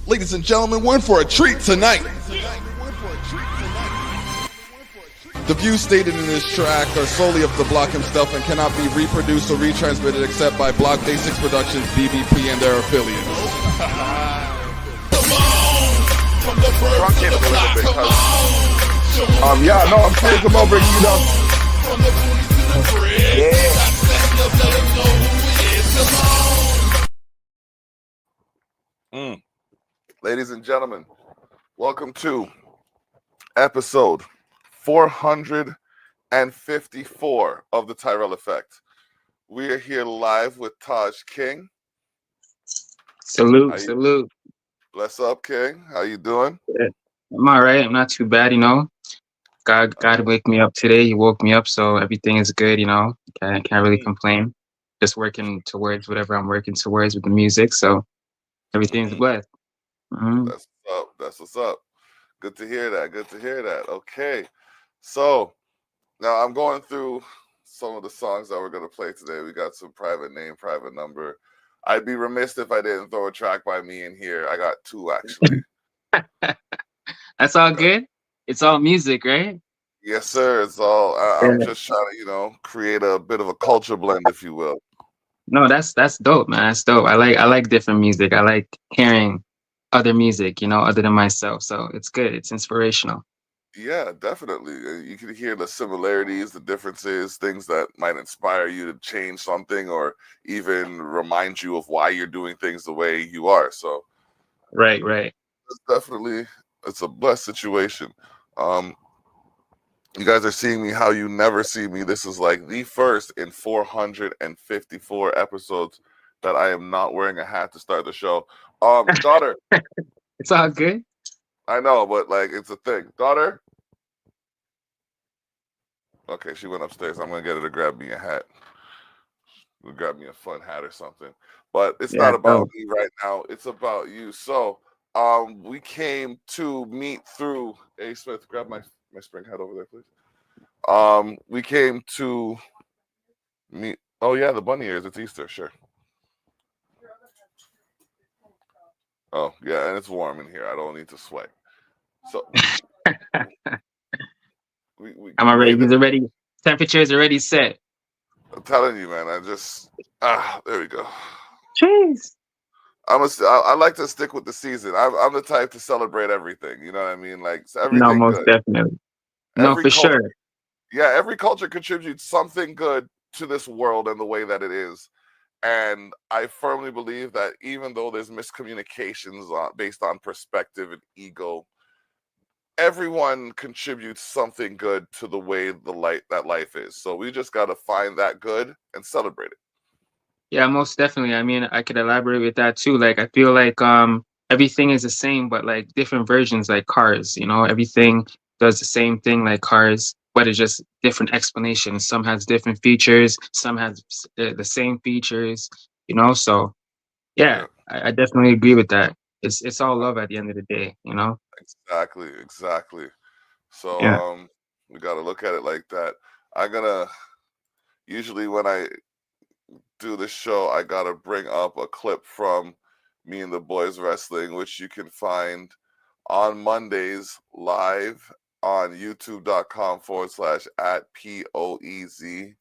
Ladies and gentlemen, we're in for a treat tonight. The views stated in this track are solely of the Block himself and cannot be reproduced or retransmitted except by Block Basics Productions, BBP, and their affiliates. Trunk it a little bit, cause yeah, no, I'm serious about bringing you down. Yeah. Ladies and gentlemen, welcome to episode 454 of the Tyrell Effect. We are here live with Tajh King. Salute. Bless up, King. How you doing? Yeah. I'm all right. I'm not too bad, God wake me up today. He woke me up, so everything is good, Can't really complain. Just working towards whatever I'm working towards with the music, so everything's blessed. Mm-hmm. That's what's up. That's what's up. Good to hear that. Okay. So now I'm going through some of the songs that we're going to play today. We got some private name, private number. I'd be remiss if I didn't throw a track by me in here. I got two, actually. That's all good. It's all music, right? Yes, sir. It's all. I'm just trying to, create a bit of a culture blend, if you will. No, that's dope, man. That's dope. I like different music. I like hearing other music, other than myself. So it's good. It's inspirational. Yeah, definitely. You can hear the similarities, the differences, things that might inspire you to change something or even remind you of why you're doing things the way you are. So Right. It's a blessed situation. You guys are seeing me how you never see me. This is like the first in 454 episodes that I am not wearing a hat to start the show. Daughter. It's all good. I know, but it's a thing. Daughter. Okay, she went upstairs. I'm gonna get her to grab me a hat. We'll grab me a fun hat or something. But it's not about me right now. It's about you. So we came to meet through A. Smith. Grab my spring hat over there, please. We came to meet. Oh yeah, the bunny ears. It's Easter, sure. Oh yeah, and it's warm in here. I don't need to sweat. So I'm already. He's already. Temperature is already set. I'm telling you, man. There we go. Jeez. I like to stick with the season. I'm the type to celebrate everything. You know what I mean? Like everything. No, most good. definitely. No, for sure. Yeah, every culture contributes something good to this world and the way that it is. And I firmly believe that even though there's miscommunications based on perspective and ego, everyone contributes something good to the way that life is. So we just got to find that good and celebrate it. Yeah, most definitely. I mean, I could elaborate with that too. Like, I feel like everything is the same, but like different versions, like cars. Everything does the same thing, like cars, but it's just different explanations. Some has different features, some has the same features. So yeah. I definitely agree with that. It's all love at the end of the day. Exactly. So Yeah. we got to look at it like that. Usually when I do the show, I gotta bring up a clip from Me and the Boys Wrestling, which you can find on Mondays live on youtube.com/@POEZ.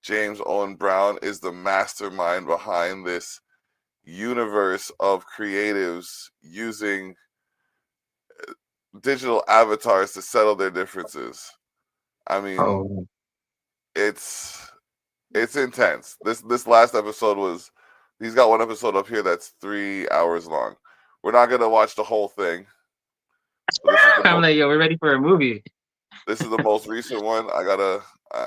James Owen Brown is the mastermind behind this universe of creatives using digital avatars to settle their differences. I mean, it's intense. This last episode he's got one episode up here that's 3 hours long. We're not gonna watch the whole thing. I'm like, yo, we're ready for a movie. This is the most recent one. I gotta,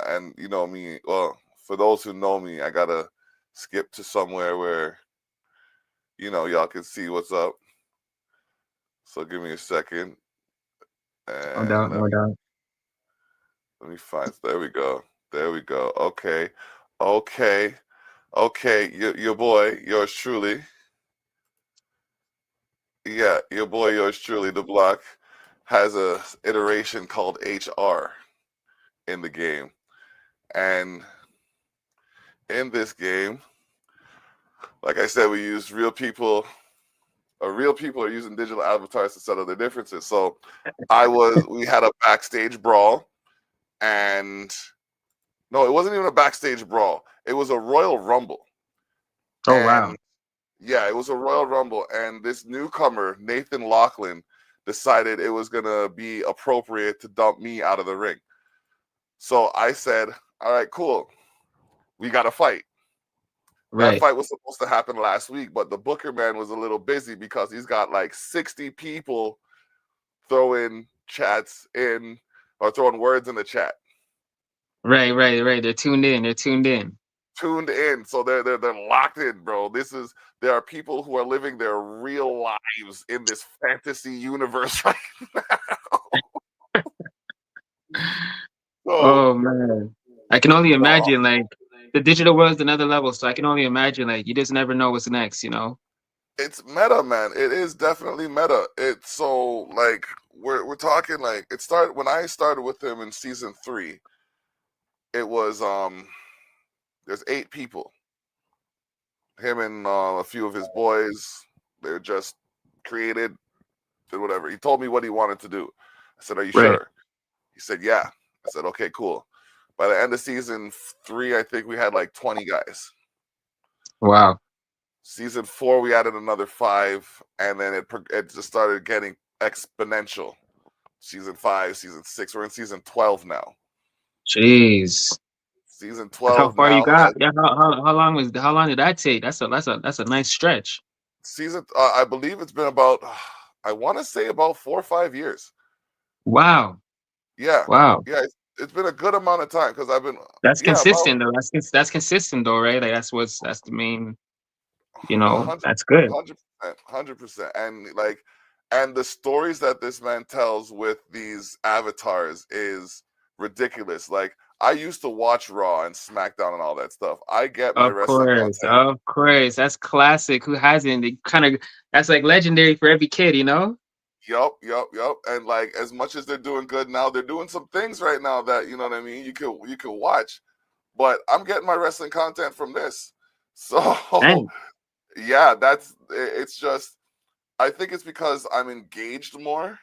and you know me. Well, for those who know me, I gotta skip to somewhere where, y'all can see what's up. So give me a second. And No doubt. Let me find. There we go. Okay. Your boy, yours truly. Yeah, your boy, yours truly. The Block has a iteration called HR in the game, and in this game, like I said, we use real people Real people are using digital avatars to settle their differences. So we had a backstage brawl, and no, it wasn't even a backstage brawl. It was a Royal Rumble. Oh And wow. yeah, it was a Royal Rumble. And this newcomer, Nathan Lachlan, decided it was going to be appropriate to dump me out of the ring. So I said, all right, cool. We got to fight. That Right. fight was supposed to happen last week, but the Booker man was a little busy because he's got like 60 people throwing chats in or throwing words in the chat. Right. Right. Right. They're tuned in. They're tuned in. Tuned in, so they're locked in, bro. There are people who are living their real lives in this fantasy universe right now. So Oh man. I can only no, imagine like the digital world is another level, so I can only imagine like you just never know what's next, you know? it's meta, man. It is definitely meta. It's so like we're talking like it started when I started with him in season 3. It was there's 8 people. Him and a few of his boys. They're just created, did whatever. He told me what he wanted to do. I said, "Are you Right. sure?" He said, "Yeah." I said, "Okay, cool." By the end of season 3, I think we had like 20 guys. Wow. Season 4, we added another 5, and then it just started getting exponential. Season 5, season 6, we're in season 12 now. Jeez. Season That's how 12 far you now. got. Yeah, how long did that take? That's a nice stretch. Season, I believe it's been about, I want to say about 4 or 5 years. Wow. Yeah, Wow. yeah, it's been a good amount of time because I've been, That's yeah, about consistent though. That's consistent though, right? Like that's the main, you know, 100, that's good. 100%, 100%, and like, and the stories that this man tells with these avatars is ridiculous. Like, I used to watch Raw and SmackDown and all that stuff. I get my Of wrestling course. content. Of course. That's classic. Who hasn't? It kind of that's like legendary for every kid, you know? Yup. And like, as much as they're doing good now, they're doing some things right now that you know what I mean. You could watch, but I'm getting my wrestling content from this. So And yeah, it's just I think it's because I'm engaged more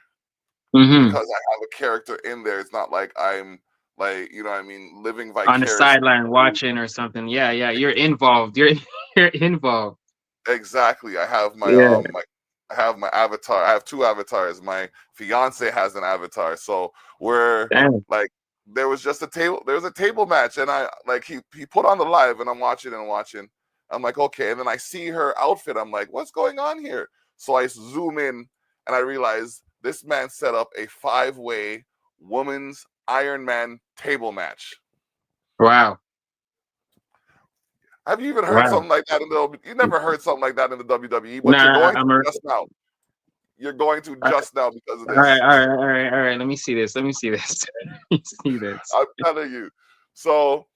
hmm because I have a character in there. It's not like I'm like, you know what I mean, living on the vicariously. sideline watching or something. Yeah, yeah. You're involved. You're you're involved. Exactly. Yeah. I have my avatar. I have 2 avatars. My fiance has an avatar. So we're Damn. like there was a table match and I like he put on the live and I'm watching and watching. I'm like, okay, and then I see her outfit. I'm like, what's going on here? So I zoom in and I realize this man set up a 5-way women's Iron Man table match. Wow. Have you even heard Wow. something like that in the? You never heard something like that in the WWE, but you're Nah, going to I'm a, just now. You're going to all just now because of right, this. all right, all right, all right. Let me see this. Let me see this. Let me see this. I'm telling you. So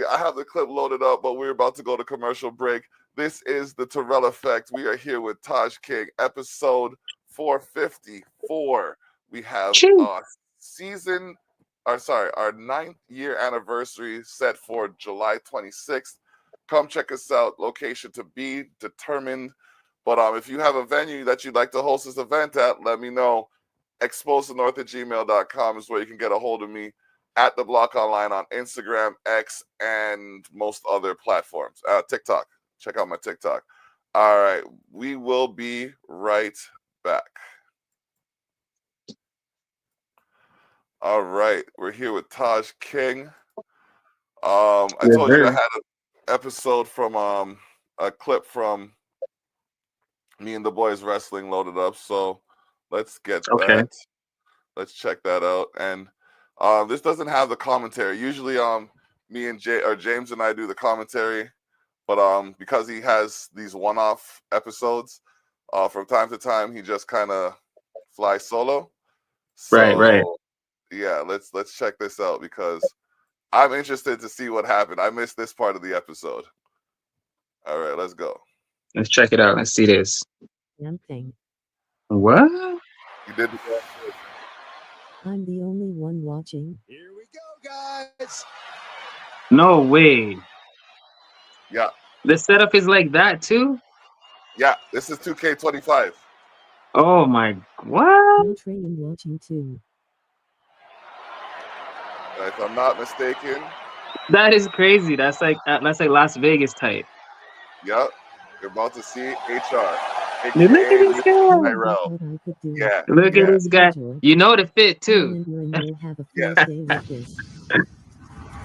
I have the clip loaded up, but we're about to go to commercial break. This is the Terrell Effect. We are here with Tajh King, episode 454. We have Choo. our 9th year anniversary set for July 26th. Come check us out. Location to be determined. But if you have a venue that you'd like to host this event at, let me know. exposedtonorth@gmail.com is where you can get a hold of me. At the Block Online on Instagram, X, and most other platforms. TikTok. Check out my TikTok. All right. We will be right back. All right. We're here with Tajh King. I Yes, told you I sir. had an episode from a clip from me and the boys wrestling loaded up. So let's get Okay. that. Let's check that out. And this doesn't have the commentary. Usually me and James and I do the commentary, but because he has these one-off episodes, from time to time he just kind of flies solo. Right, right. So yeah, let's check this out because I'm interested to see what happened. I missed this part of the episode. All right, let's go. Let's check it out. Let's see this. Something. What? You did. I'm the only one watching. Here we go, guys. No way. Yeah, The setup is like that too? yeah. This is 2K25. Oh my, what? No train watching too. If I'm not mistaken, That is crazy. That's like Las Vegas type. yep, you're about to see HR, Look at aka this Mr. guy. Tyrell. What I could do. Yeah, Look at yeah, this guy. Enjoy. You know the fit too. And you'll have a yes, field day with this.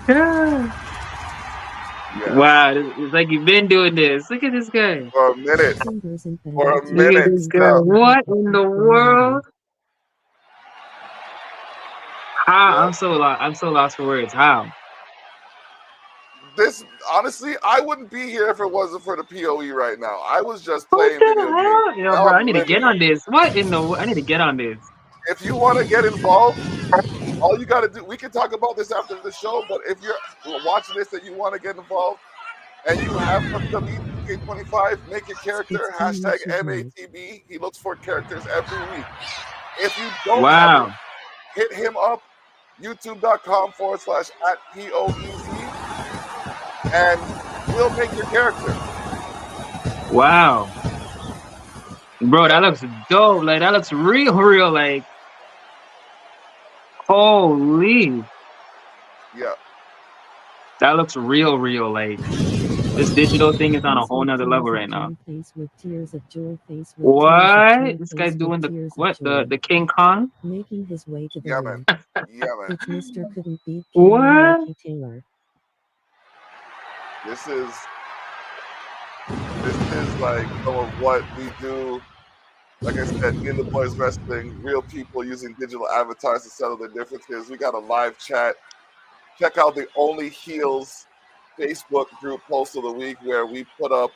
Yeah. yes. Wow, it's like you've been doing this. Look at this guy. For a minute, Fingers and for a feathers. Look at minute. this guy. Yeah, What in the world? How? yeah. I'm so lost for words. How? This honestly, I wouldn't be here if it wasn't for the POE right now. I was just What playing the video games. hell? Yo, Now bro, I I'm need to living get it. on this. What in the? I need to get on this. If you want to get involved, all you got to do, we can talk about this after the show, but if you're watching this and you want to get involved and you have WWE 2K25, make your character, hashtag MATB. He looks for characters every week. If you don't have Wow. it, hit him up, youtube.com/@POEZ, and we'll make your character. Wow. Bro, that looks dope. Like, that looks real. Like, holy. Yeah. That looks real. Like, this digital thing is on a whole nother level right now. Face with tears of joy, face with What? This guy's doing the what? The King Kong? making his way to the Yeah, ring. man. Yeah, man. It's Mr. Couldn't Beat What? Cameron Taylor. This is like some of what we do. Like I said, in the boys wrestling, real people using digital avatars to settle their differences. We got a live chat. Check out the Only Heels Facebook group post of the week where we put up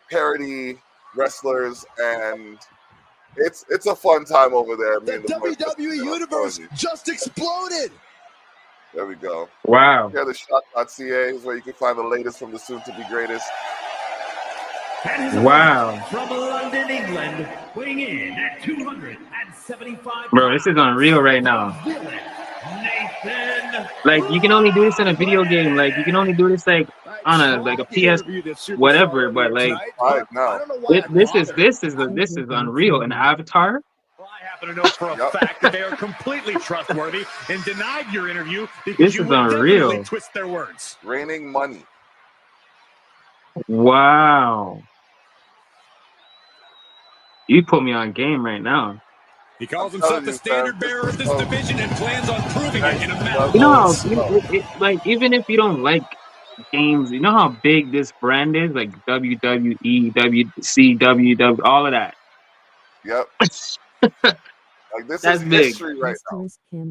parody wrestlers, and it's a fun time over there. The WWE Universe just exploded. There we go. Wow. Here, the shot.ca is where you can find the latest from the soon-to-be greatest. Wow. From London, England, weighing in at 275. Bro, this is unreal right now. Nathan. Like, you can only do this in a video game. Like, you can only do this like on a PS whatever. But like, Right now, this is unreal. An avatar. Well, I happen to know for a fact that they are completely trustworthy and denied your interview because This you is would unreal. definitely twist their words. raining money. Wow. You put me on game right now. He calls I'm himself telling the you, standard fam, bearer of this this is division and plans on proving it in a match. You know how like even if you don't like games, you know how big this brand is, like WWE, WCW, all of that. Yep. Like this That's is big. history right now.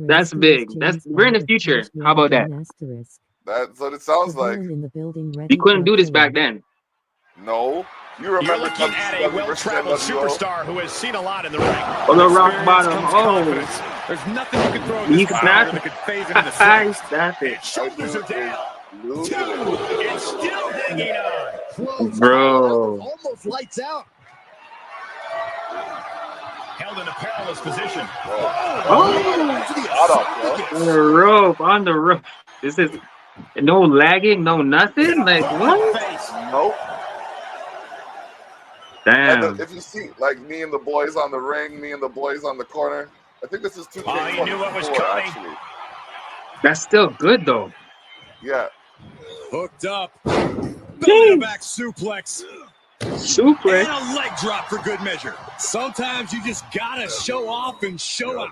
That's big. We're in the future. How about that? That's what it sounds like. You couldn't do this back then. No. You You're remember looking at a WCW versus well-traveled NWO? superstar who has seen a lot in the ring. On the rock Experience bottom. comes Oh. confidence. There's nothing you can throw at You this snap power it. that could phase him into I six. snap it. His shoulders are down. Lose Two. it. It's still hanging on. Close. Bro. Almost lights out. Held in a perilous position. On the rope. This is no lagging, no nothing. Like what? Face. Nope. Damn. And if you see, like me and the boys on the ring, me and the boys on the corner, I think this is 2K24 he knew what was coming. actually. That's still good though. Yeah. Hooked up. Belly to back suplex. Suplex. And a leg drop for good measure. Sometimes you just gotta show off and show out.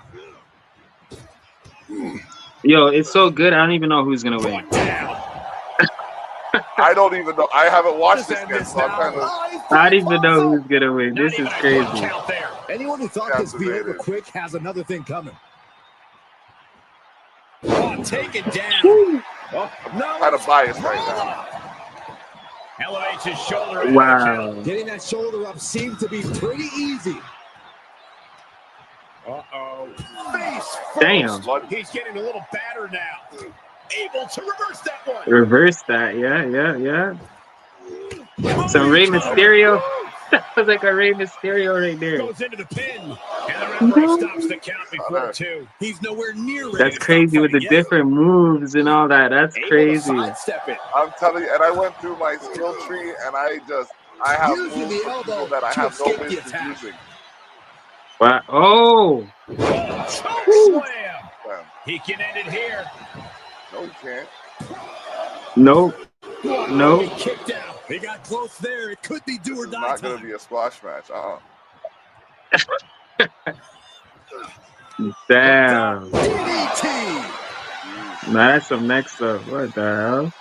Yo, it's so good. I don't even know who's gonna win. Down. I don't even know. I haven't watched this yet, so I'm kind of. I don't even know who's gonna win. This is crazy. Count there. Anyone who thought this be over quick has another thing coming. Oh, take it down. Oh, no. Kind of biased right now. Elevates his shoulder. Wow. Getting that shoulder up seemed to be pretty easy. Uh-oh. Face first. Damn. He's getting a little battered now. Able to reverse that one. Reverse that. Yeah. Some Rey Mysterio. That was like a Rey Mysterio right there. Goes into the pin. And the referee stops the count before two. He's nowhere near ready. That's crazy with the different moves and all that. That's crazy. I'm telling you, and I went through my skill tree, and I have Using moves the elbow that I to have no escape the business attack. using. Wow. Oh. Choke Woo. slam. Bam. He can end it here. No, he can't. Nope. He Nope. kicked out. He got close there. It could be do This or is die not going to time. be a squash match. Damn. DDT. Nah, that's some next stuff. What the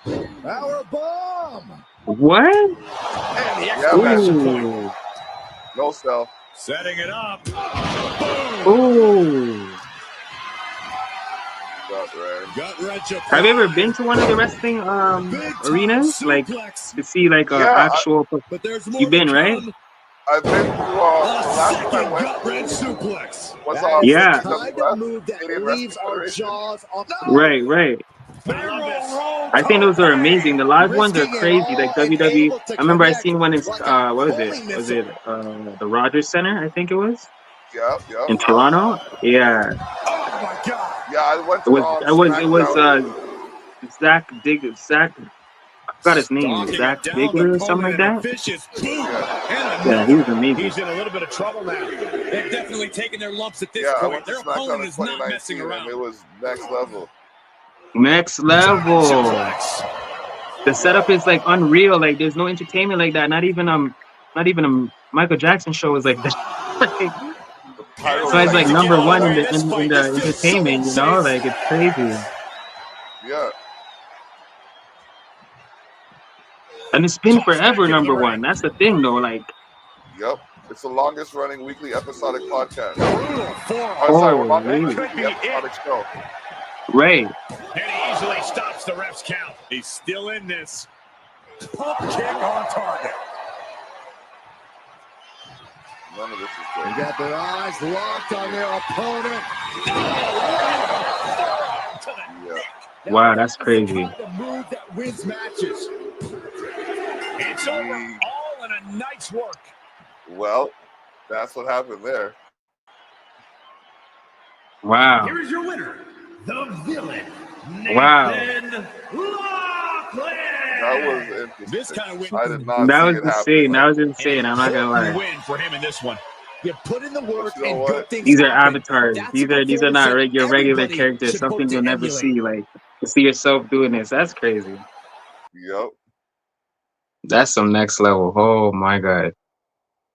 hell? Power bomb. What? And the Yeah, exclamation point. Ooh. No sell. Setting it up. Ooh. Gut wrench. Gut wrench Have you ever applied. been to one of the wrestling Big time arenas? Like suplex. to see like a Yeah, actual But there's more you've been, to right? come. I've been to the A last time I second went gut wrench suplex. was That is Yeah. the kind of move that Canadian leaves Wrestling our Federation. jaws on. Right, right. I think those are amazing. The live ones are Risking it crazy. all Like and WWE. able to I remember I connect seen one in like a what was it? homing Was missile. it the Rogers Center? I think it was Yep. in Toronto. Yeah, Oh my God. Yeah, I went it to was. It was SmackDown. Zach. I forgot his name. Stalking a Zach downed Bigler or something opponent like and a that. vicious boot. Yeah. And Yeah, he another. was amazing. He's in a little bit of trouble now. They're definitely taking their lumps at this Yeah, I point. went to Their SmackDown opponent in is not messing 2019, and around. it was next level. Next level. The setup is like unreal. Like there's no entertainment like that. Not even a Michael Jackson show is like that. Like, Pyro so it's like To get number all one the in way the to this in fight, the this feels so entertainment. You know, unsafe. like it's crazy. Yeah. And it's been Toss back forever into the number ring. one. That's the thing, though. Like, Yep. It's the longest running weekly episodic podcast. Brutal forearm. Oh, sorry, we're about really? to Could be the it. episodic show. right? And he easily stops the ref's count. He's still in this. Pump kick on target. None of this is They good. got their eyes locked on their opponent. Yeah. Wow, that's crazy. That's the kind of move that wins matches. It's over. All in a night's work. Well, that's what happened there. Wow. Here is your winner, the villain, Wow. Nathan Lachlan. That was interesting. This kind of win. I did not That see was it happen. insane. That was insane. I'm not gonna Important lie. win for him in this one. You put in the work You know and what? good things These are happen. avatars. That's These a are not performance your that regular everybody characters. should Something hope to you'll never emulate. see. Like to see yourself doing this. That's crazy. Yep. That's some next level. Oh my god.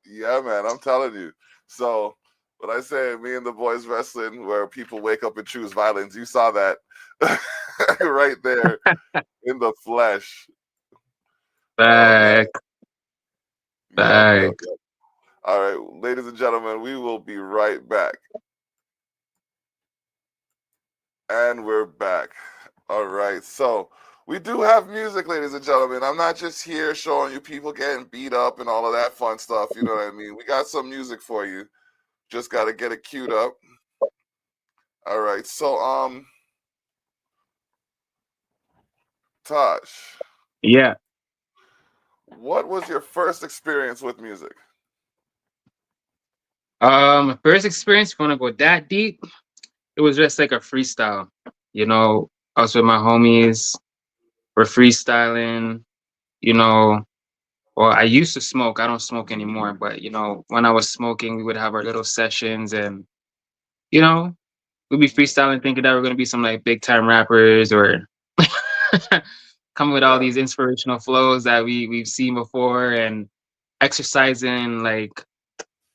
Yeah, man, I'm telling you. So when I say me and the boys wrestling, where people wake up and choose violence, you saw that right there in the flesh. Back. Yep, Back. yep. All right, ladies and gentlemen, we will be right back. And we're back. All right, so we do have music, ladies and gentlemen. I'm not just here showing you people getting beat up and all of that fun stuff. You know what I mean? We got some music for you. Just got to get it queued up. All right, so Taj, Yeah. what was your first experience with music? First experience, if you want to go that deep, it was just like a freestyle. You know, I was with my homies, we're freestyling, you know. Well, I used to smoke. I don't smoke anymore, but you know, when I was smoking, we would have our little sessions and you know, we'd be freestyling thinking that we're gonna be some like big time rappers or come with all Yeah. these inspirational flows that we've seen before and exercising like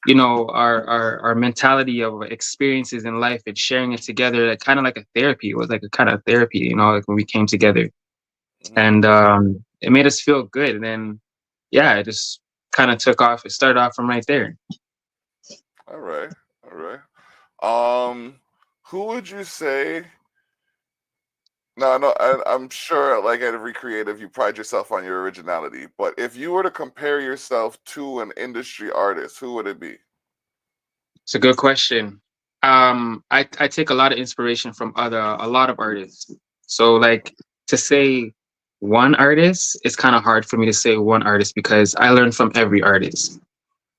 you know our mentality of experiences in life and sharing it together like kind of like a therapy. It was like a kind of therapy, you know, like when we came together and it made us feel good and then yeah it just kind of took off. It started off from right there. All right, all right. Who would you say? No, I'm sure, like every creative, you pride yourself on your originality. But if you were to compare yourself to an industry artist, who would it be? It's a good question. I take a lot of inspiration from a lot of artists. So like to say one artist, it's kind of hard for me to say one artist because I learn from every artist.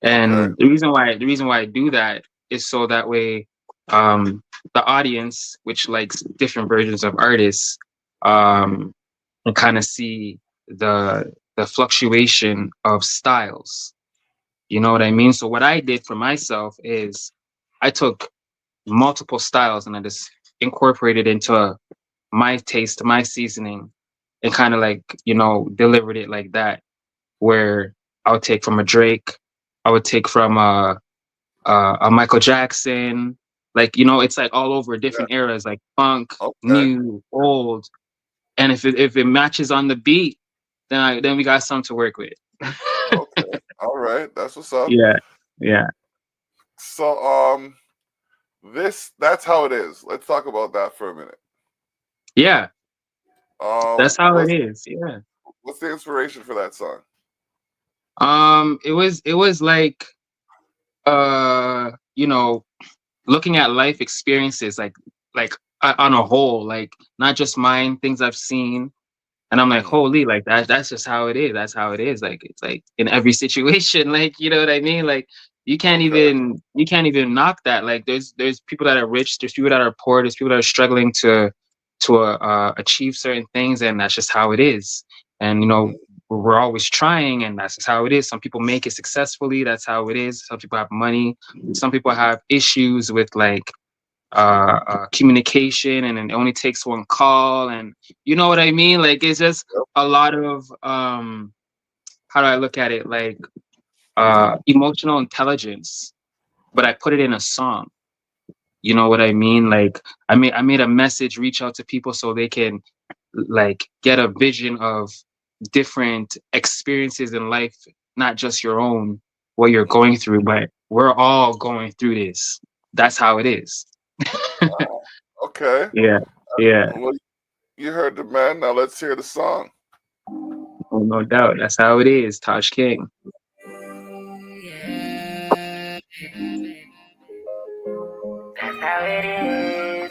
And Okay. the reason why I do that is so that way the audience, which likes different versions of artists, can kind of see the fluctuation of styles. You know what I mean? So what I did for myself is I took multiple styles and I just incorporated into my taste, my seasoning, and kind of like, delivered it like that, where I would take from a Drake, I would take from a Michael Jackson, like, it's like all over Yeah. different eras, like funk, Okay. new, old, and if it matches on the beat, then we got something to work with. Okay. All right. That's what's up. Yeah, yeah, So that's how it is. Let's talk about that for a minute. yeah. That's how it What's is. Yeah. the inspiration for that song? It was like uh, you know, looking at life experiences, like on a whole, like not just mine, things I've seen. And I'm like, Mm, holy, like that's just how it is. That's how it is. Like it's like in every situation, like you know what I mean? Like okay. you can't even knock that. Like there's people that are rich, there's people that are poor, there's people that are struggling to achieve certain things, and that's just how it is. And Mm, we're always trying, and that's just how it is. Some people make it successfully, that's how it is. Some people have money, some people have issues with like communication, and it only takes one call, and you know what I mean, like it's just yep. a lot of how do I look at it, like emotional intelligence, but I put it in a song. You know what I mean? Like I made a message reach out to people so they can like get a vision of different experiences in life, not just your own, what you're Mhm. going through, but we're all going through this. That's how it is. Okay. Yeah, yeah. Well, you heard the man. Now let's hear the song. Oh, no doubt. That's how it is, Tajh King. Yeah, that's how it is.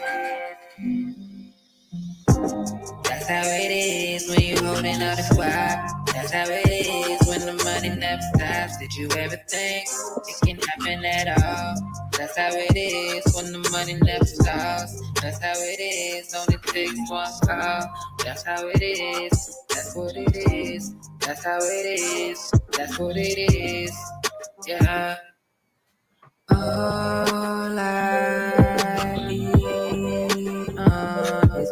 That's how it is when you holding out a squad. That's how it is when the money never stops. Did you ever think it can happen at all? That's how it is when the money never stops. That's how it is, only takes one call. That's how it is, that's what it is. That's how it is, that's what it is. Yeah. All I need is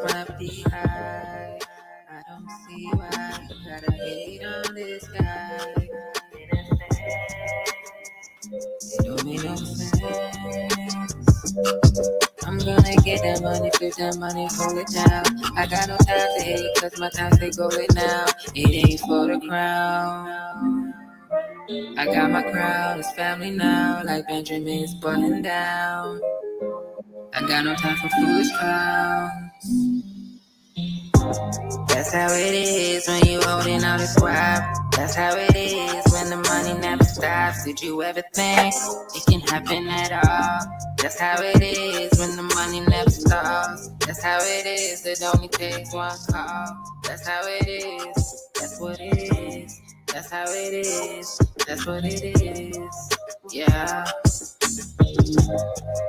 my behind. I don't see why you gotta hate on this guy. It don't make no sense. I'm gonna get that money, flip that money, hold it down. I got no time to hate, cause my time they going now. It ain't for the crown. I got my crowd, it's family now, like Benjamin's button down. I got no time for foolish clowns. That's how it is when you holding out a squab. That's how it is when the money never stops. Did you ever think it can happen at all? That's how it is when the money never stops. That's how it is, it only takes one call. That's how it is, that's what it is. That's how it is, that's what it is. Yeah.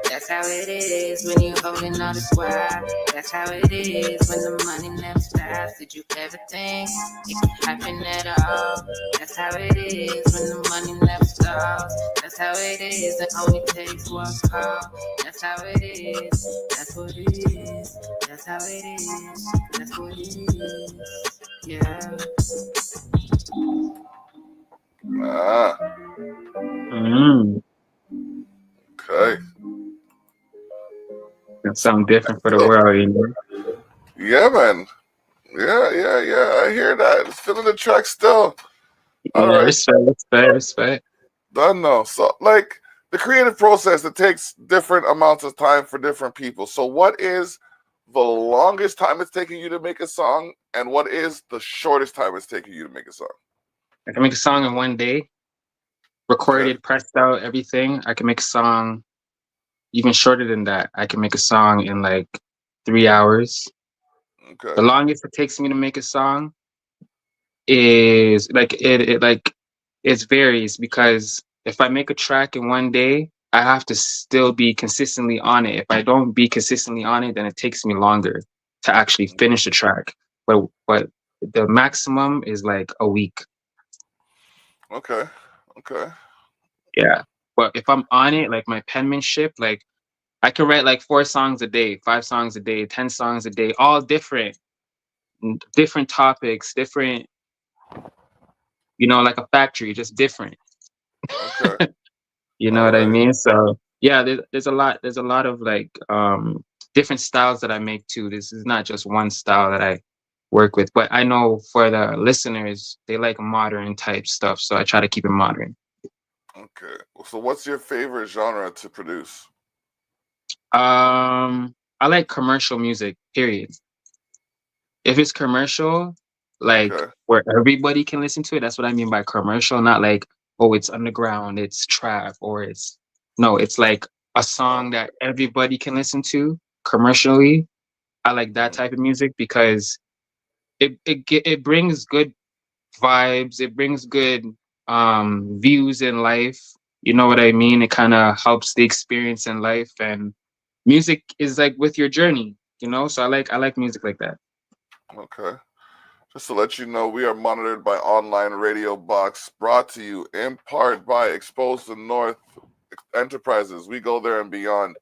That's how it is when you holding on the squad. That's how it is when the money never stops. Did you ever think it can happen at all? That's how it is when the money never stops. That's how it is, it only takes one call. That's how it is, that's what it is. That's how it is, that's what it is. Yeah. Ah, Mm, okay. that's something different for the So, world, you know. yeah, man. Yeah. I hear that. It's feeling the track still. All Yeah, right. respect. Done though. So like the creative process, it takes different amounts of time for different people. So what is the longest time it's taking you to make a song, and what is the shortest time it's taking you to make a song? I can make a song in one day, Okay. recorded, pressed out, everything. I can make a song even shorter than that. I can make a song in like 3 hours. Okay. The longest it takes me to make a song is like it like it varies, because if I make a track in one day, I have to still be consistently on it. If I don't be consistently on it, then it takes me longer to actually finish the track. But the maximum is like a week. Okay. Okay. Yeah. But if I'm on it, like my penmanship, like I can write like 4 songs a day, 5 songs a day, 10 songs a day, all different, different topics, different, like a factory, just different. Okay. You know All what I right. mean? So yeah, there's a lot of like different styles that I make too. This is not just one style that I work with, but I know for the listeners, they like modern type stuff, so I try to keep it modern. Okay. So what's your favorite genre to produce? I like commercial music, period. If it's commercial, like Okay. where everybody can listen to it, that's what I mean by commercial, not like, oh, it's underground, it's trap, or it's no, it's like a song that everybody can listen to commercially. I like that Mhm. type of music because it brings good vibes, it brings good views in life. You know what I mean? It kind of helps the experience in life, and music is like with your journey, So I like music like that. Okay. Just to let you know, we are monitored by Online Radio Box, brought to you in part by Exposed to North Enterprises. We go there and beyond.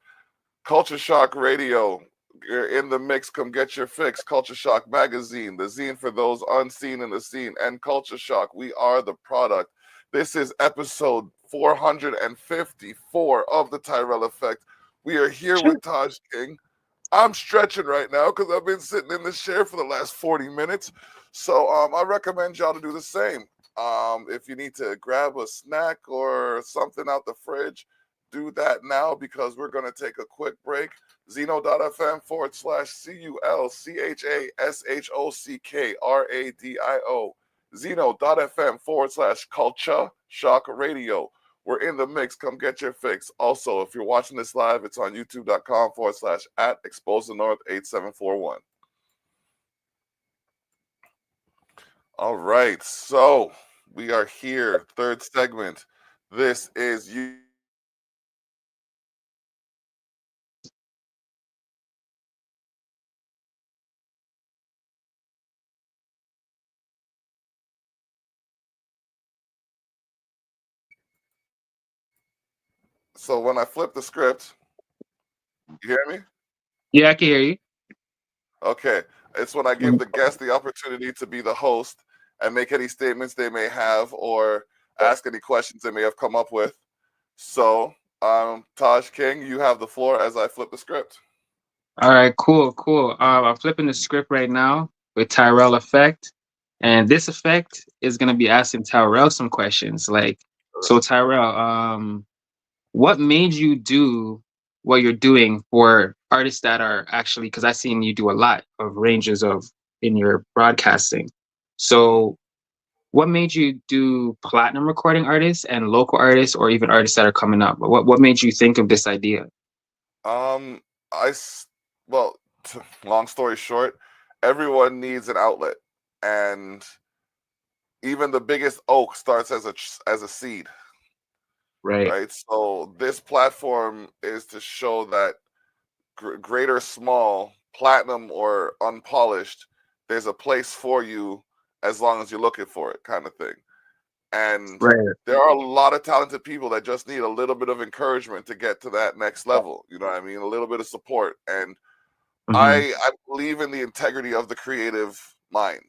Culture Shock Radio, you're in the mix. Come get your fix. Culture Shock Magazine, the zine for those unseen in the scene, and Culture Shock. We are the product. This is episode 454 of the Tyrell Effect. We are here Sure. with Tajh King. I'm stretching right now because I've been sitting in this chair for the last 40 minutes. So I recommend y'all to do the same. If you need to grab a snack or something out the fridge, do that now because we're going to take a quick break. Zeno.fm/CULCHASHOCKRADIO. Zeno.fm/culture shock radio. We're in the mix. Come get your fix. Also, if you're watching this live, it's on youtube.com/at Expose the North 8741. All right. So we are here. Third segment. This is you. So when I flip the script, you hear me? Yeah, I can hear you. Okay. It's when I give Mhm. the guest the opportunity to be the host and make any statements they may have or ask any questions they may have come up with. So, Tajh King, you have the floor as I flip the script. All right, cool, cool. I'm flipping the script right now with Tyrell Effect, and this effect is gonna be asking Tyrell some questions. Like, so Tyrell, what made you do what you're doing for artists that are actually? Because I've seen you do a lot of ranges of in your broadcasting. So, what made you do platinum recording artists and local artists, or even artists that are coming up? What made you think of this idea? Um, well, long story short, everyone needs an outlet, and even the biggest oak starts as a seed, Right, right? So this platform is to show that great or small, platinum or unpolished, there's a place for you as long as you're looking for it, kind of thing. And right, there are a lot of talented people that just need a little bit of encouragement to get to that next level. You know what I mean? A little bit of support. And hmm I believe in the integrity of the creative mind,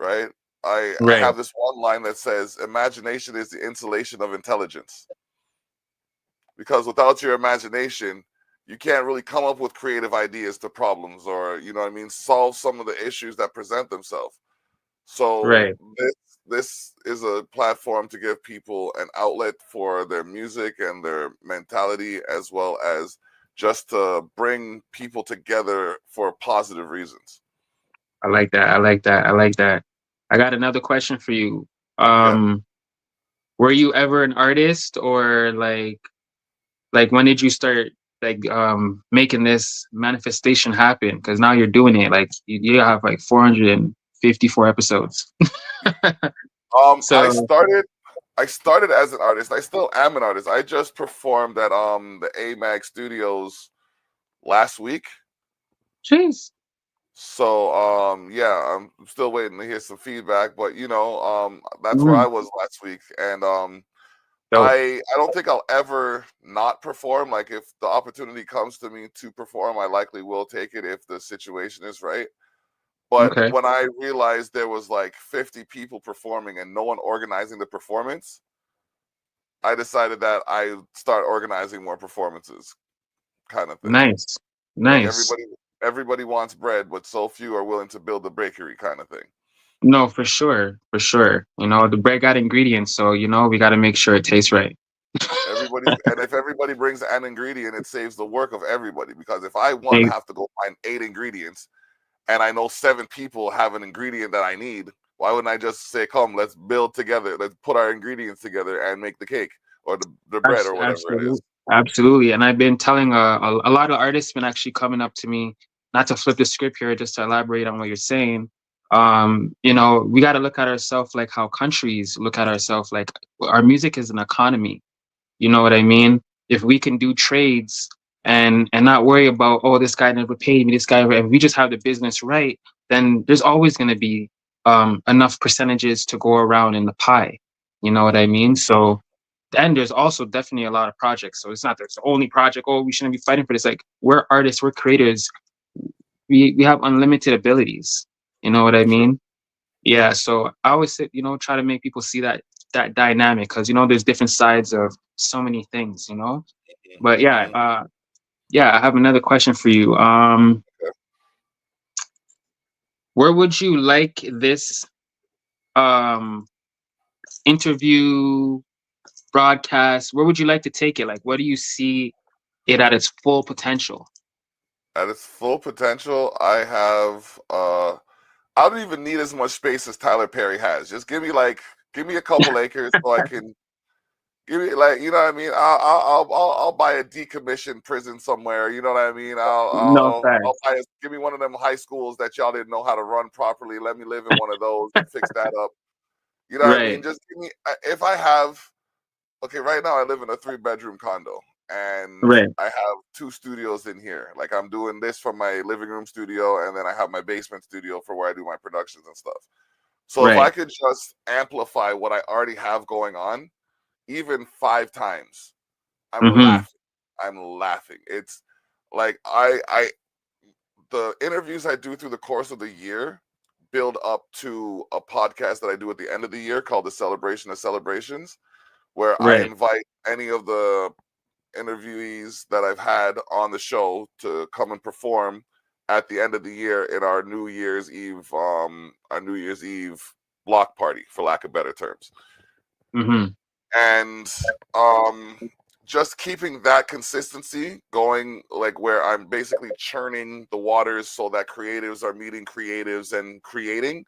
right? I right, have this one line that says, imagination is the insulation of intelligence. Because without your imagination, you can't really come up with creative ideas to problems or, you know what I mean, solve some of the issues that present themselves. So right. this is a platform to give people an outlet for their music and their mentality, as well as just to bring people together for positive reasons. I like that. I like that. I like that. I got another question for you. Yeah. Were you ever an artist, or like when did you start like making this manifestation happen? Because now you're doing it. Like you have like 454 episodes. I So, started as an artist. I still am an artist. I just performed at the AMAG Studios last week. jeez. So yeah, I'm still waiting to hear some feedback, but that's where Mm, I was last week. And I don't think I'll ever not perform. Like if the opportunity comes to me to perform, I likely will take it if the situation is right. But Okay. when I realized there was like 50 people performing and no one organizing the performance, I decided that I start organizing more performances, kind of thing. Nice. Like Nice. everybody wants bread, but so few are willing to build a bakery, kind of thing. No, for sure. For sure. You know, the bread got ingredients, so you know we got to make sure it tastes right. And if everybody brings an ingredient, it saves the work of everybody. Because if I Hey, have to go find 8 ingredients and I know 7 people have an ingredient that I need, why wouldn't I just say, come, let's build together, let's put our ingredients together and make the cake or the bread or whatever it absolutely. is. Absolutely. And I've been telling a lot of artists been actually coming up to me, not to flip the script here, just to elaborate on what you're saying. You know, we got to look at ourselves like how countries look at ourselves. Like our music is an economy. You know what I mean? If we can do trades and not worry about, oh, this guy never paid me, this guy, if we just have the business right, then there's always going to be enough percentages to go around in the pie. You know what I mean? So, and there's also definitely a lot of projects. So it's not that it's the only project. Oh, we shouldn't be fighting for this. Like we're artists, we're creators. We have unlimited abilities. You know what I For sure. mean? Yeah. So I always say, you know, try to make people see that dynamic because you know there's different sides of so many things. You know. But yeah, Mm-hmm. yeah, I have another question for you. Where would you like this um interview broadcast? Where would you like to take it? Like, where do you see it at its full potential? At its full potential, I don't even need as much space as Tyler Perry has. Just give me a couple acres so I can give me like you know what I mean. I'll buy a decommissioned prison somewhere. You know what I mean. No I'll thanks. buy give me one of them high schools that y'all didn't know how to run properly. Let me live in one of those and fix that up. You know what I mean. Right, Just give me if I have okay. Right now I live in a 3-bedroom condo. And right, I have 2 studios in here. Like I'm doing this from my living room studio, and then I have my basement studio for where I do my productions and stuff. So if I right. could just amplify what I already have going on, even 5 times, I'm Mm-hmm. laughing. I'm laughing. It's like the interviews I do through the course of the year build up to a podcast that I do at the end of the year called the Celebration of Celebrations, where I Right. invite any of the interviewees that I've had on the show to come and perform at the end of the year in our New Year's Eve block party, for lack of better terms. Mm-hmm. And just keeping that consistency going, like where I'm basically churning the waters so that creatives are meeting creatives and creating.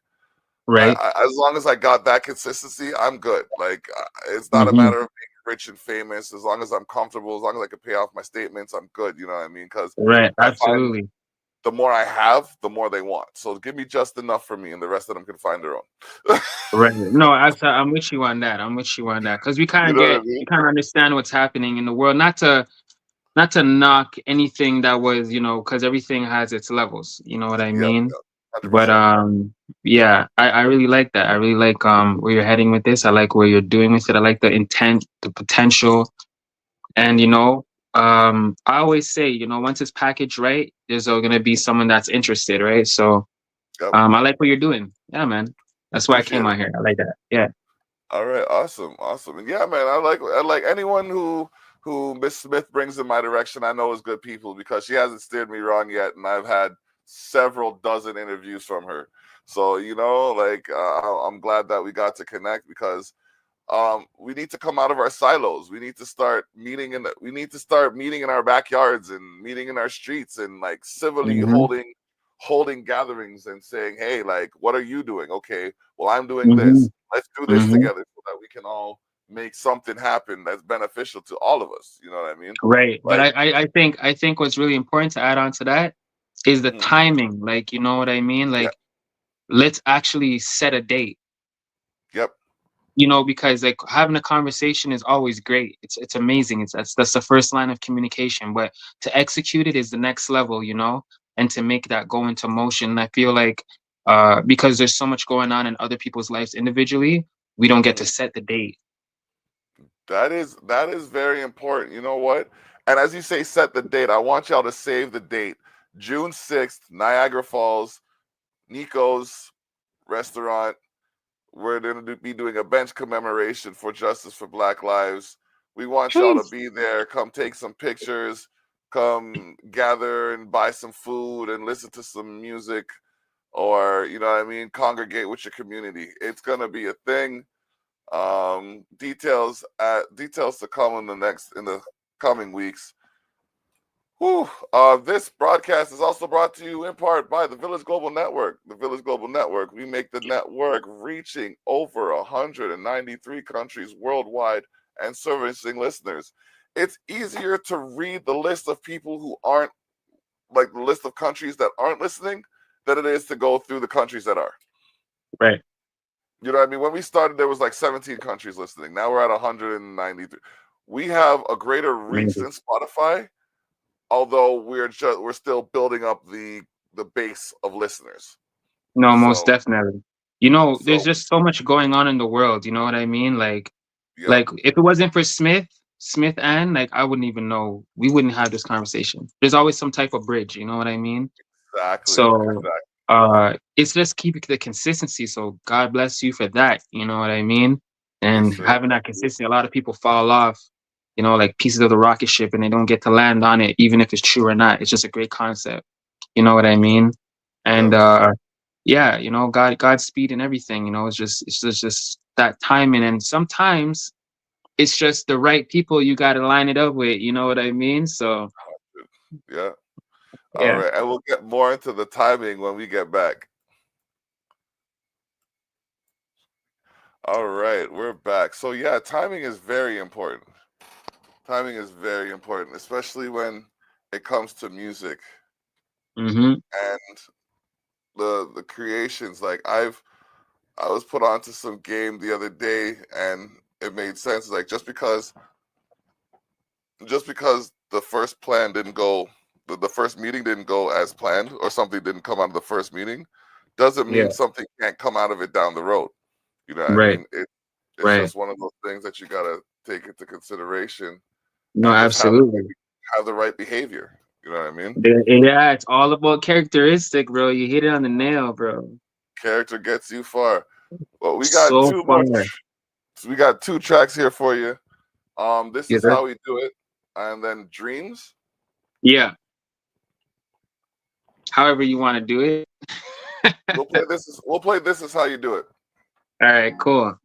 Right. As long as I got that consistency, I'm good. Like it's not a Mm-hmm. matter of being rich and famous. As long as I'm comfortable, as long as I can pay off my statements, I'm good. You know what I mean? Because Right. I find Absolutely. the more I have, the more they want. So give me just enough for me, and the rest of them can find their own. Right. No, I'm with you on that. I'm with you on that because we kind You of know what I get mean? we kind of understand what's happening in the world. Not to knock anything that was, you know, because everything has its levels. You know what I Yep, mean? yep, But 100%. yeah, I really like that. I really like where you're heading with this. I like where you're doing with it. I like the intent, the potential, and you know, I always say, you know, once it's packaged right, there's gonna be someone that's interested, right? So Yep, I like what you're doing. Yeah, man. That's why I appreciate came it. out here. I like that. Yeah. All right, awesome, and yeah, man, I like anyone who Miss Smith brings in my direction. I know is good people because she hasn't steered me wrong yet, and I've had several dozen interviews from her. So you know, like I'm glad that we got to connect because we need to come out of our silos. We need to start meeting in our backyards and meeting in our streets and like civilly Mm-hmm. holding gatherings and saying, hey, like, what are you doing? Okay, well, I'm doing Mm-hmm. this. Let's do this Mm-hmm. together so that we can all make something happen that's beneficial to all of us. You know what I mean? Right. But Like, I think what's really important to add on to that is the mhm, timing. Like, you know what I mean? yeah, Like, let's actually set a date. yep, You know, because like having a conversation is always great. It's amazing. That's the first line of communication. But to execute it is the next level, you know, and to make that go into motion. I feel like because there's so much going on in other people's lives individually, we don't get to mhm, set the date. That is very important. You know what? And as you say, set the date. I want y'all to save the date. June 6th, Niagara Falls, Nico's restaurant. We're going to be doing a bench commemoration for Justice for Black Lives. We want y'all to be there. Come take some pictures. Come gather and buy some food and listen to some music, or you know what I mean, congregate with your community. It's going to be a thing. Details to come in the coming weeks. Whew. This broadcast is also brought to you in part by the Village Global Network. The Village Global Network, we make the network reaching over 193 countries worldwide and servicing listeners. It's easier to read the list of people who aren't, like the list of countries that aren't listening, than it is to go through the countries that are. Right. You know what I mean? When we started, there was like 17 countries listening. Now we're at 193. We have a greater reach than Spotify, although we're still building up the base of listeners. No, most So, definitely. You know, there's so just so much going on in the world. You know what I mean? Like yeah, if it wasn't for Smith and like I wouldn't even know. We wouldn't have this conversation. There's always some type of bridge. You know what I mean? exactly. So it's just keeping the consistency. So God bless you for that. You know what I mean? And Yes, sir. having that consistency, a lot of people fall off, you know, like pieces of the rocket ship and they don't get to land on it, even if it's true or not. It's just a great concept. You know what I mean? And yeah, you know, Godspeed and everything, you know, it's just that timing. And sometimes it's just the right people you gotta line it up with, you know what I mean? So Yeah. All yeah. right. And we'll get more into the timing when we get back. All right, we're back. So yeah, timing is very important. Timing is very important, especially when it comes to music Mm-hmm. and the creations. Like I was put onto some game the other day and it made sense. Like just because the first plan didn't go, the first meeting didn't go as planned, or something didn't come out of the first meeting, doesn't mean Yeah. something can't come out of it down the road. You know what I Right. mean? It's Right. just one of those things that you gotta take into consideration No, and just absolutely. have the right behavior. You know what I mean? Yeah, it's all about characteristic, bro. You hit it on the nail, bro. Character gets you far. Well, So far. we got two tracks here for you. This You is heard? how we do it, and then Dreams. Yeah. However you want to do it. We'll play This Is How You Do It. All right, cool.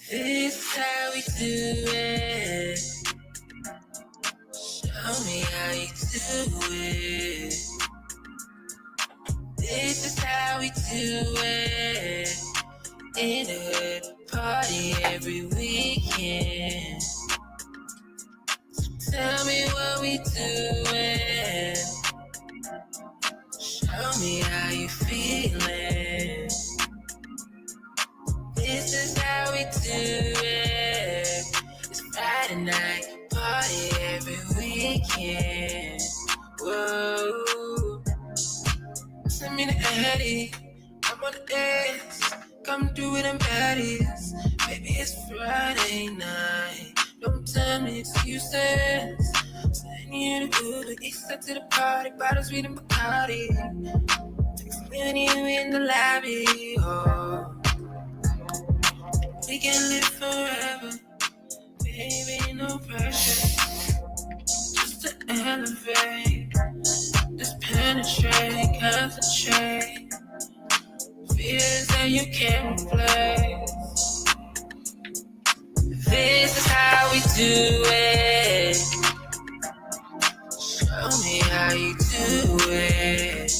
This is how we do it. Show me how you do it. This is how we do it. In the hood, party every weekend. Tell me what we doing. Show me how you feeling. This is how we do it. It's Friday night, party every weekend. Whoa. Send me the Addy. I'm on the dance. Come do it in baddies. Baby, it's Friday night. Don't tell me excuses. Send you the Uber, east side to the party. Bottles with a Bacardi. When you in the lobby, oh. We can live forever. Baby, no pressure. Just to elevate. Just penetrate, concentrate. Fears that you can't replace. This is how we do it. Show me how you do it.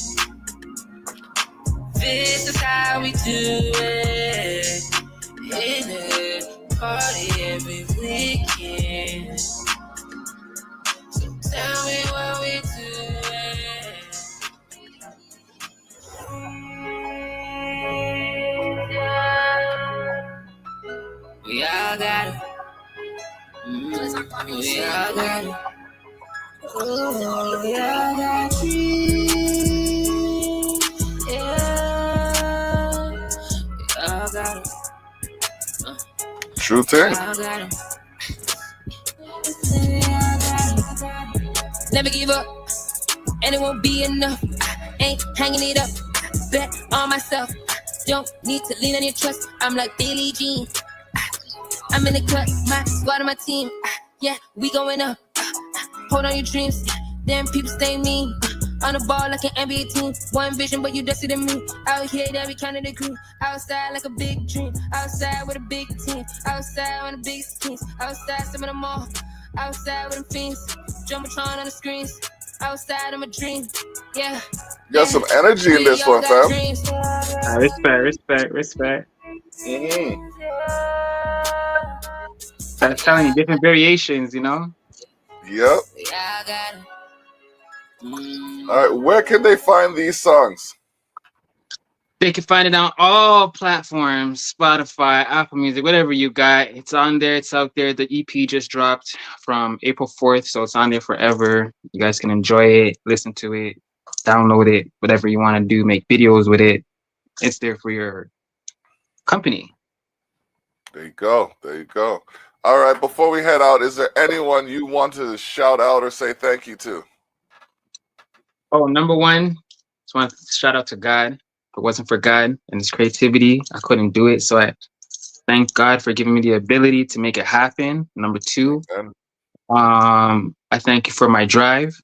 This is how we do it. In a party every weekend. So tell me what we doing. We all got Yeah, I got it. Oh, yeah, I got dreams. Yeah, I got it. True thing. I got it. Never give up, and it won't be enough. I ain't hanging it up. Bet on myself. Don't need to lean on your trust. I'm like Billie Jean. I'm in the cut, my squad and my team. Yeah, we going up. Hold on your dreams. Damn, people stay mean. On the ball like an NBA team. One vision, but you dusty than me. Out here, that we counted the crew. Outside like a big dream. Outside with a big team. Outside on the biggest teams. Outside, some of them all. Outside with them fiends. Jumbotron on the screens. Outside of my dream. Yeah. Got some energy in this one, fam. Respect. Mm-hmm. I'm telling you, different variations, you know? Yep. Yeah, I got it. All right, where can they find these songs? They can find it on all platforms, Spotify, Apple Music, whatever you got. It's on there. It's out there. The EP just dropped from April 4th, so it's on there forever. You guys can enjoy it, listen to it, download it, whatever you want to do, make videos with it. It's there for your company. There you go. There you go. All right, before we head out, is there anyone you want to shout out or say thank you to? Oh, number one, just want to shout out to God. If it wasn't for God and His creativity, I couldn't do it. So I thank God for giving me the ability to make it happen. Number two, I thank you for my drive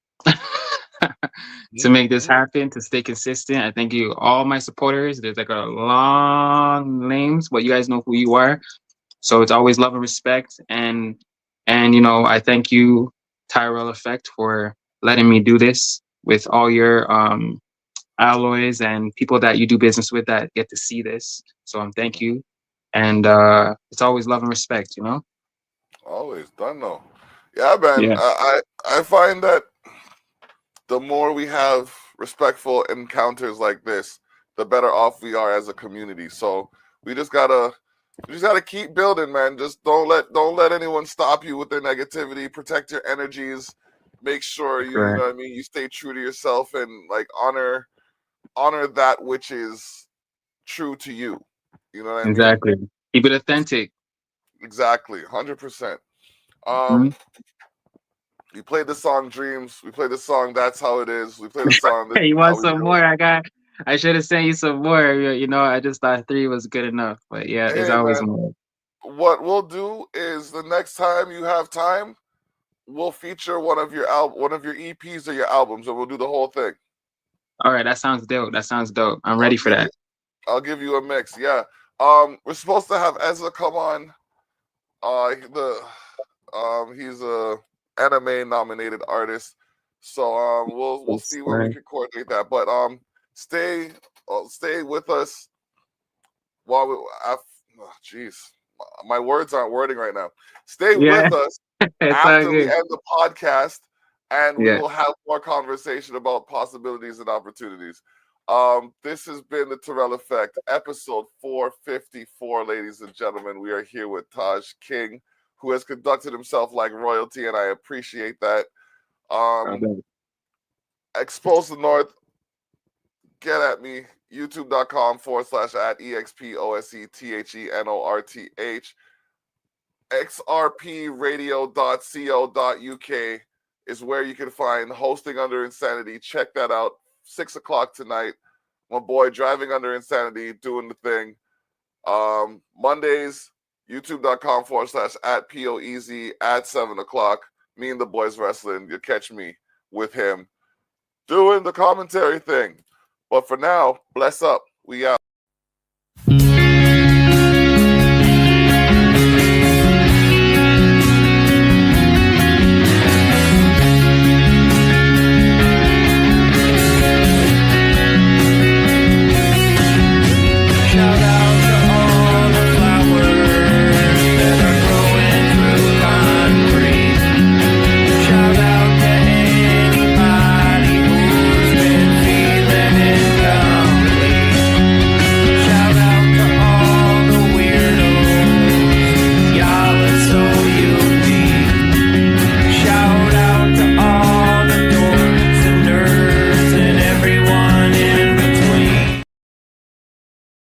to make this happen, to stay consistent. I thank you, all my supporters. There's like a long names, but you guys know who you are. So it's always love and respect. And you know, I thank you, Tyrell Effect, for letting me do this with all your alloys and people that you do business with that get to see this. So thank you. And it's always love and respect, you know? Always done though. Yeah, man. Yeah. I find that the more we have respectful encounters like this, the better off we are as a community. So we just gotta keep building, man. Just don't let anyone stop you with their negativity. Protect your energies. Make sure you know what I mean, you stay true to yourself and like honor that which is true to you. You know what I mean? Exactly. Keep it authentic. Exactly. 100%. We played the song Dreams. We played the song That's How It Is. We played the song This Hey, Is you How want We some Do more? It. I should have sent you some more. You know, I just thought 3 was good enough. But yeah, there's Hey, always man, more. what we'll do is the next time you have time, we'll feature one of your EPs or your albums, and we'll do the whole thing. All right, that sounds dope. I'm ready for that. I'll give you a mix. Yeah. We're supposed to have Ezra come on. He's a anime nominated artist. So we'll see where we can coordinate that. But stay with us while we my words aren't wording right now. Stay with us after we end the podcast, and we will have more conversation about possibilities and opportunities. This has been the Terrell Effect, episode 454, ladies and gentlemen. We are here with Tajh King, who has conducted himself like royalty, and I appreciate that. Expose the North, get at me, youtube.com/@EXPOSETHENORTH. xrpradio.co.uk is where you can find Hosting Under Insanity. Check that out. 6 o'clock tonight. My boy Driving Under Insanity doing the thing. Mondays, youtube.com/@POEZ at 7 o'clock. Me and the boys wrestling. You'll catch me with him doing the commentary thing. But for now, bless up. We out.